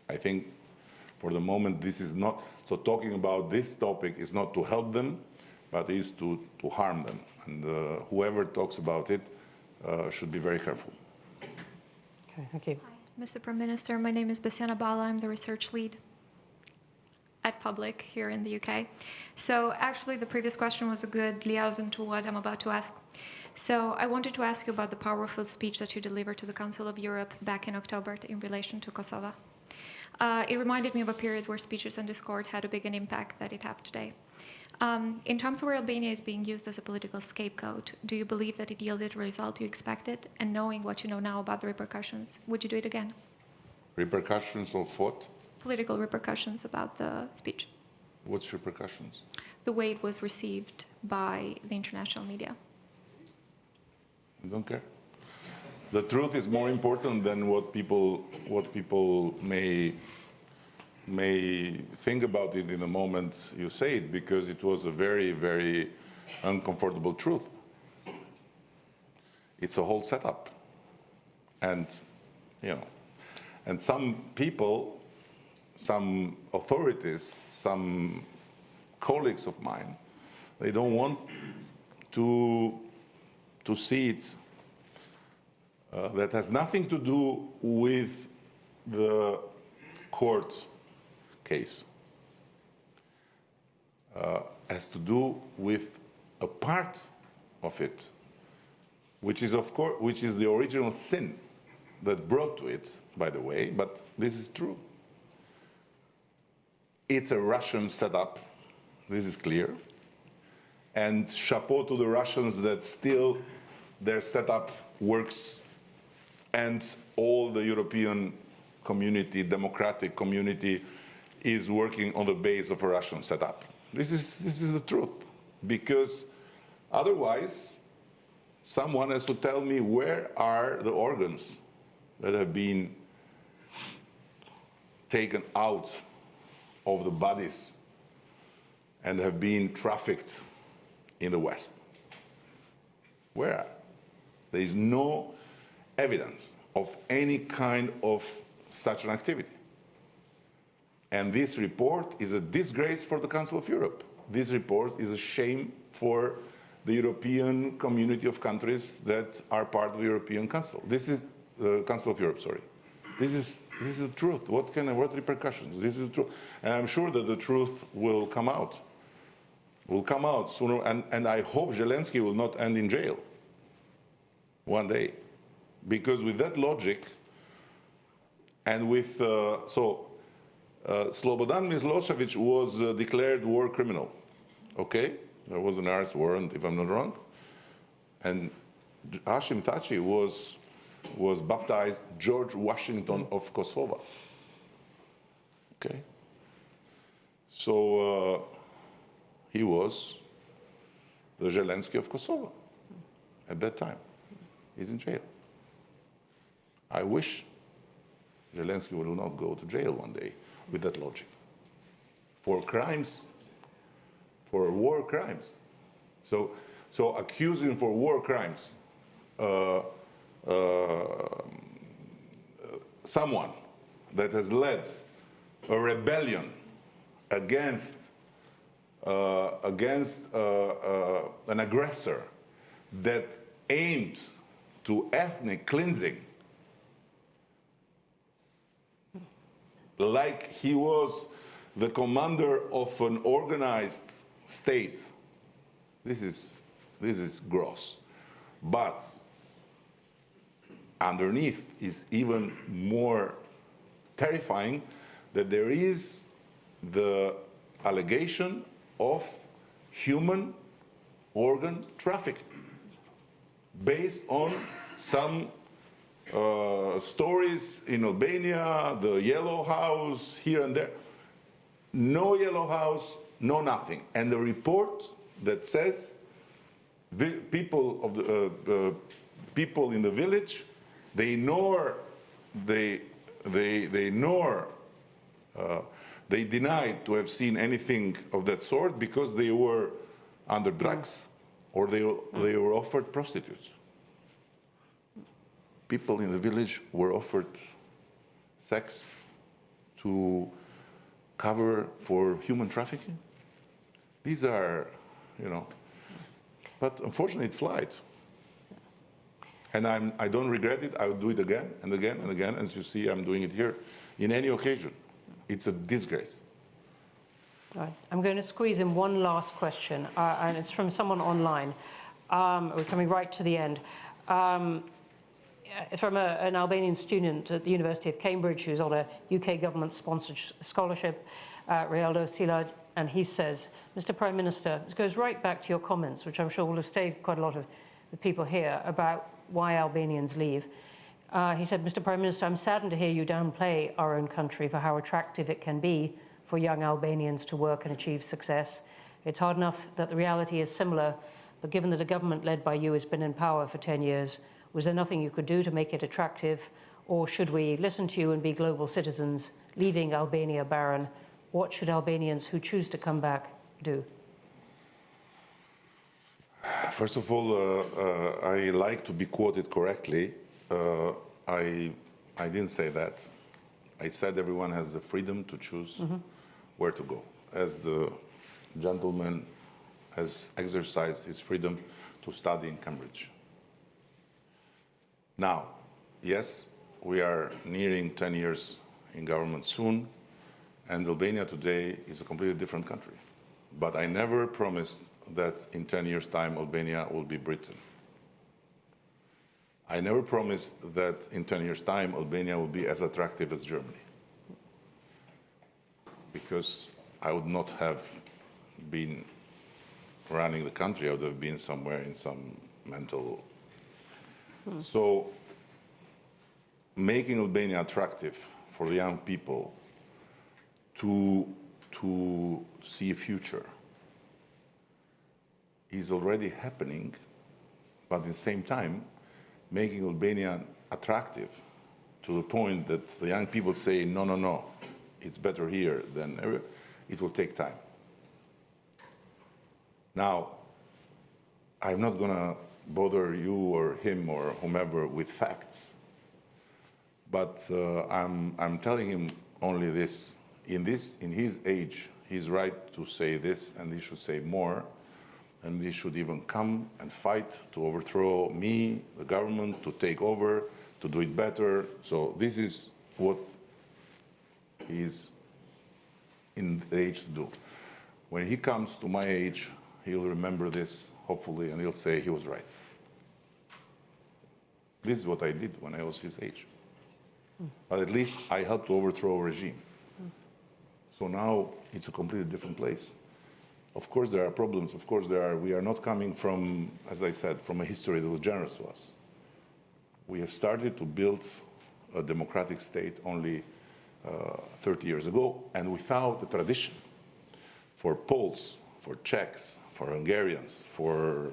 I think for the moment this is not, so talking about this topic is not to help them, but is to harm them. And whoever talks about it should be very careful. Okay, thank you. Hi, Mr. Prime Minister. My name is Bassiana Bala. I'm the research lead at Public here in the UK. So actually the previous question was a good liaison to what I'm about to ask. So I wanted to ask you about the powerful speech that you delivered to the Council of Europe back in October in relation to Kosovo. It reminded me of a period where speeches and discord had a big an impact that it have today. In terms of where Albania is being used as a political scapegoat, do you believe that it yielded the result you expected? And knowing what you know now about the repercussions, would you do it again? Repercussions of what? Political repercussions about the speech. What's repercussions? The way it was received by the international media. I don't care. The truth is more important than what people may think about it in the moment you say it, because it was a very, very uncomfortable truth. It's a whole setup. And, you know, and some people, some authorities, some colleagues of mine, they don't want to see it. That has nothing to do with the court case. Has to do with a part of it, which is the original sin that brought to it, by the way, but this is true. It's a Russian setup, this is clear, and chapeau to the Russians that still their setup works, and all the European community, democratic community, is working on the base of a Russian setup. This is the truth, because otherwise someone has to tell me where are the organs that have been taken out of the bodies and have been trafficked in the West. Where? There is no evidence of any kind of such an activity. And this report is a disgrace for the Council of Europe. This report is a shame for the European community of countries that are part of the European Council. This is the Council of Europe, sorry. This is the truth. What repercussions? This is the truth. And I'm sure that the truth will come out. Will come out sooner, and I hope Zelensky will not end in jail one day. Because with that logic, and with, Slobodan Milosevic was declared war criminal, okay? There was an arrest warrant, if I'm not wrong. And Hashim Thaçi was baptized George Washington of Kosovo, okay? So he was the Zelensky of Kosovo at that time. He's in jail. I wish Zelensky will not go to jail one day with that logic. For crimes, for war crimes. So accusing for war crimes someone that has led a rebellion against an aggressor that aimed to ethnic cleansing, like he was the commander of an organized state. This is gross. But underneath is even more terrifying, that there is the allegation of human organ trafficking based on some stories in Albania, the Yellow House, here and there. No Yellow House, no nothing. And the report that says people of the people in the village, they ignore, they denied to have seen anything of that sort because they were under drugs or they were offered prostitutes. People in the village were offered sex to cover for human trafficking. These are, but unfortunately it flied. And I don't regret it. I would do it again and again and again. As you see, I'm doing it here in any occasion. It's a disgrace. Right. I'm going to squeeze in one last question, and it's from someone online. We're coming right to the end. From an Albanian student at the University of Cambridge who's on a UK government-sponsored scholarship, Realdo Silaj, and he says, Mr. Prime Minister, this goes right back to your comments, which I'm sure will have stayed quite a lot of the people here, about why Albanians leave. He said, Mr. Prime Minister, I'm saddened to hear you downplay our own country for how attractive it can be for young Albanians to work and achieve success. It's hard enough that the reality is similar, but given that a government led by you has been in power for 10 years, was there nothing you could do to make it attractive? Or should we listen to you and be global citizens, leaving Albania barren? What should Albanians who choose to come back do? First of all, I like to be quoted correctly. I didn't say that. I said everyone has the freedom to choose where to go, as the gentleman has exercised his freedom to study in Cambridge. Now, yes, we are nearing 10 years in government soon, and Albania today is a completely different country. But I never promised that in 10 years' time Albania will be Britain. I never promised that in 10 years' time Albania will be as attractive as Germany, because I would not have been running the country. I would have been somewhere in some mental. So making Albania attractive for the young people to see a future is already happening, but at the same time, making Albania attractive to the point that the young people say, no, no, no, it's better here than ever, it will take time. Now, I'm not going to bother you or him or whomever with facts, but I'm telling him only this. In his age, he's right to say this, and he should say more, and he should even come and fight to overthrow me, the government, to take over, to do it better. So this is what he's in the age to do. When he comes to my age, he'll remember this, hopefully, and he'll say he was right. This is what I did when I was his age. But at least I helped to overthrow a regime. So now it's a completely different place. Of course there are problems, of course there are. We are not coming from, as I said, from a history that was generous to us. We have started to build a democratic state only 30 years ago, and without the tradition for Poles, for Czechs, for Hungarians, for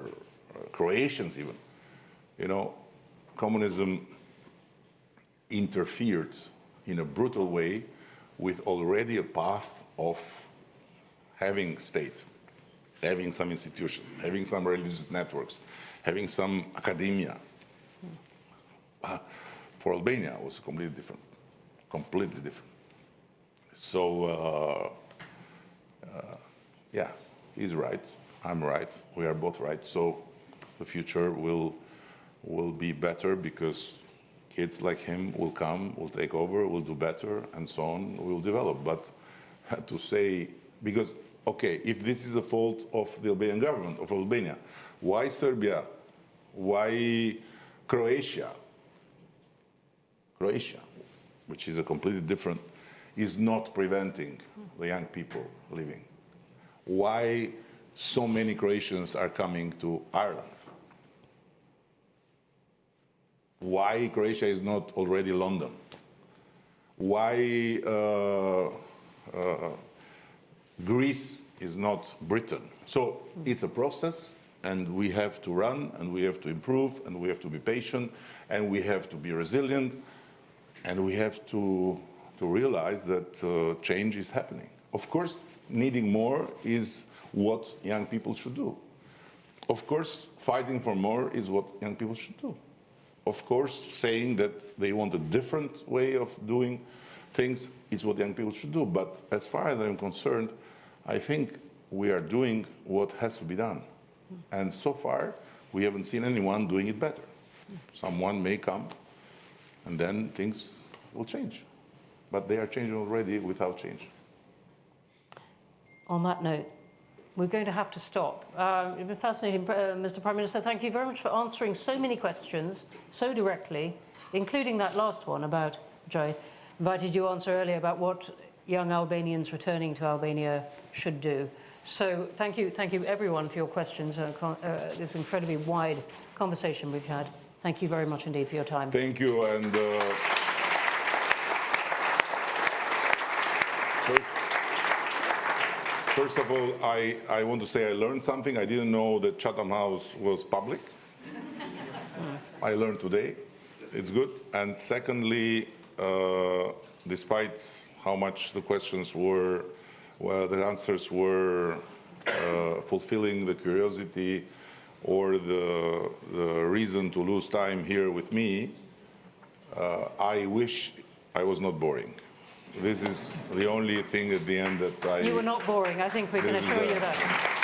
Croatians even. Communism interfered in a brutal way with already a path of having state, having some institutions, having some religious networks, having some academia. For Albania, it was completely different. So, yeah, he's right, I'm right, we are both right. So the future will be better because kids like him will come, will take over, will do better, and so on, will develop. But to say, because, okay, if this is the fault of the Albanian government, of Albania, why Serbia? Why Croatia? Croatia, which is a completely different, is not preventing the young people leaving. Why so many Croatians are coming to Ireland? Why Croatia is not already London? Why Greece is not Britain? So it's a process, and we have to run, and we have to improve, and we have to be patient, and we have to be resilient, and we have to realize that change is happening. Of course, needing more is what young people should do. Of course, fighting for more is what young people should do. Of course, saying that they want a different way of doing things is what young people should do. But as far as I'm concerned, I think we are doing what has to be done. And so far, we haven't seen anyone doing it better. Someone may come, and then things will change. But they are changing already without change. On that note, we're going to have to stop. It's been fascinating, Mr. Prime Minister. Thank you very much for answering so many questions so directly, including that last one about, which I invited you to answer earlier, about what young Albanians returning to Albania should do. So thank you everyone for your questions, this incredibly wide conversation we've had. Thank you very much indeed for your time. Thank you. And first of all, I want to say I learned something. I didn't know that Chatham House was public. I learned today. It's good. And secondly, despite how much the questions were, well, the answers were fulfilling the curiosity or the reason to lose time here with me, I wish I was not boring. This is the only thing at the end that You were not boring. I think we can assure you that.